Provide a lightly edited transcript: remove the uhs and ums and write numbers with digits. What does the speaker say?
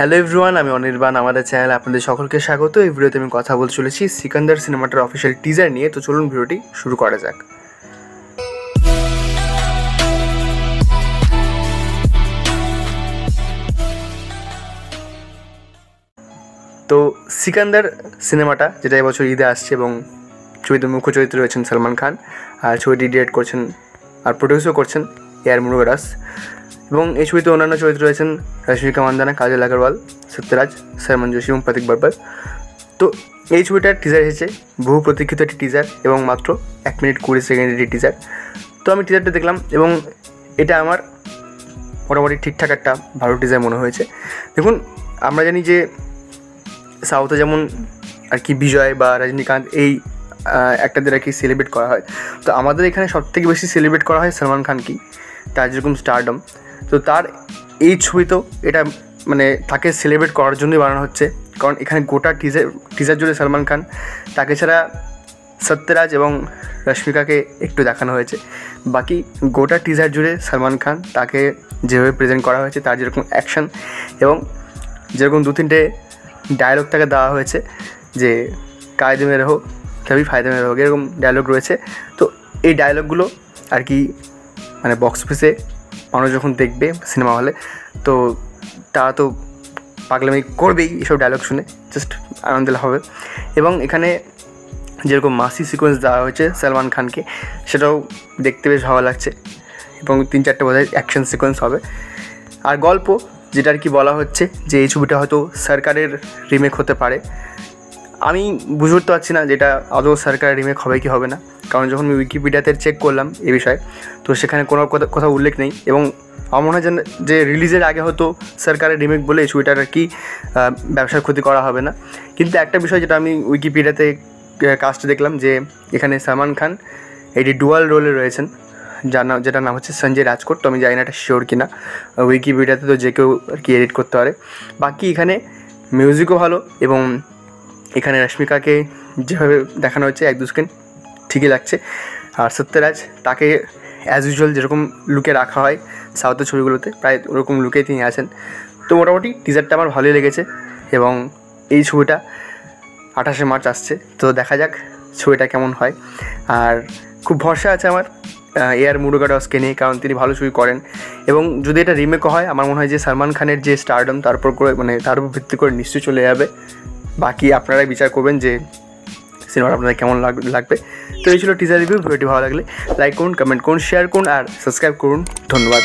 Hello everyone, আমি অনির্বাণ। আমাদের চ্যানেলে আপনাদের সকলকে স্বাগত। এই ভিডিওতে আমি কথা বলতে চলেছি সিকান্দার সিনেমাটার অফিসিয়াল টিজার নিয়ে। তো চলুন ভিডিওটি শুরু করা যাক। তো সিকান্দার সিনেমাটা যেটা এবছর ঈদে আসছে এবং ছবিতে মুখ্য চরিত্রে রয়েছেন সালমান খান, আর ছবিটি ডিরেক্ট করছেন আর প্রডিউসও করছেন এআর মুরুগাদাস। এবং এই ছবিতে অন্যান্য চরিত্র রয়েছেন রশ্মিকা মান্দানা, কাজল আগরওয়াল, সত্যরাজ, সলমান যোশী এবং প্রতীক বর্বর। তো এই ছবিটার টিজার এসেছে, বহু প্রতীক্ষিত একটি টিজার এবং মাত্র 1 মিনিট 20 সেকেন্ডের একটি টিজার। তো আমি টিজারটা দেখলাম এবং এটা আমার মোটামুটি ঠিকঠাক একটা ভালো টিজার মনে হয়েছে। দেখুন, আমরা জানি যে সাউথে যেমন আর কি বিজয় বা রজনীকান্ত এই অ্যাক্টরদের আর কি সেলিব্রেট করা হয়, তো আমাদের এখানে সবথেকে বেশি সেলিব্রেট করা হয় সলমান খানকেই, তার যেরকম স্টারডম। তো তার এই ছবিতেও এটা মানে তাকে সেলিব্রেট করার জন্যই বানানো হচ্ছে, কারণ এখানে গোটা টিজার জুড়ে সলমান খান, তাকে ছাড়া সত্যরাজ এবং রশ্মিকাকে একটু দেখানো হয়েছে। বাকি গোটা টিজার জুড়ে সলমান খান তাকে যেভাবে প্রেজেন্ট করা হয়েছে, তার যেরকম অ্যাকশন এবং যেরকম 2-3টে ডায়লগ তাকে দেওয়া হয়েছে যে কায়দে মে রহো তবেই ফায়দে মে রহো, এরকম ডায়লগ রয়েছে। তো এই ডায়লগগুলো আর কি মানে বক্স অফিসে মানুষ যখন দেখবে সিনেমা হলে, তো তারা তো পাগলামি করবেই এসব ডায়লগ শুনে, জাস্ট আনন্দ হবে। এবং এখানে যেরকম মাসি সিকোয়েন্স দেওয়া হয়েছে সলমান খানকে, সেটাও দেখতে বেশ ভালো লাগছে এবং 3-4টে বোধহয় অ্যাকশন সিকোয়েন্স হবে। আর গল্প যেটা আর কি বলা হচ্ছে যে এই ছবিটা হয়তো সরকারের রিমেক হতে পারে। আমি বুঝে উঠতে পারছি না যেটা আদৌ সরকারের রিমেক হবে কি হবে না, কারণ যখন আমি উইকিপিডিয়াতে চেক করলাম এ বিষয়ে, তো সেখানে কোনো কথা উল্লেখ নেই। এবং আমার মনে হয় যে রিলিজের আগে হয়তো সরকারের রিমেক বলে এই ছবিটার আর কি ব্যবসার ক্ষতি করা হবে না। কিন্তু একটা বিষয় যেটা আমি উইকিপিডিয়াতে কাস্টে দেখলাম, যে এখানে সলমান খান এটি ডুয়াল রোলে রয়েছেন, যেটার নাম হচ্ছে সঞ্জয় রাজকোট। তো আমি জানি না এটা শিওর কিনা, উইকিপিডিয়াতে তো যে কেউ আর কি এডিট করতে পারে। বাকি এখানে মিউজিকও ভালো এবং এখানে রশ্মিকাকে যেভাবে দেখানো হচ্ছে 1-2 সেকেন্ড ঠিকই লাগছে। আর সত্যরাজ, তাকে অ্যাজ ইউজুয়াল যেরকম লুকে রাখা হয় সাউথের ছবিগুলোতে, প্রায় ওরকম লুকেই তিনি আছেন। তো মোটামুটি টিজারটা আমার ভালোই লেগেছে এবং এই ছবিটা 28শে মার্চ আসছে, তো দেখা যাক ছবিটা কেমন হয়। আর খুব ভরসা আছে আমার এআর মুরুগাদাসকে নিয়ে, কারণ তিনি ভালো ছবি করেন। এবং যদি এটা রিমেকও হয়, আমার মনে হয় যে সলমান খানের যে স্টারডম তার উপর করে মানে তার উপর ভিত্তি করে নিশ্চয়ই চলে যাবে। বাকি আপনারাই বিচার করবেন যে সিনেমাটা আপনাদের কেমন লাগবে। তো এই ছিল টিজার রিভিউ। ভিডিওটি ভালো লাগলে লাইক করুন, কমেন্ট করুন, শেয়ার করুন আর সাবস্ক্রাইব করুন। ধন্যবাদ।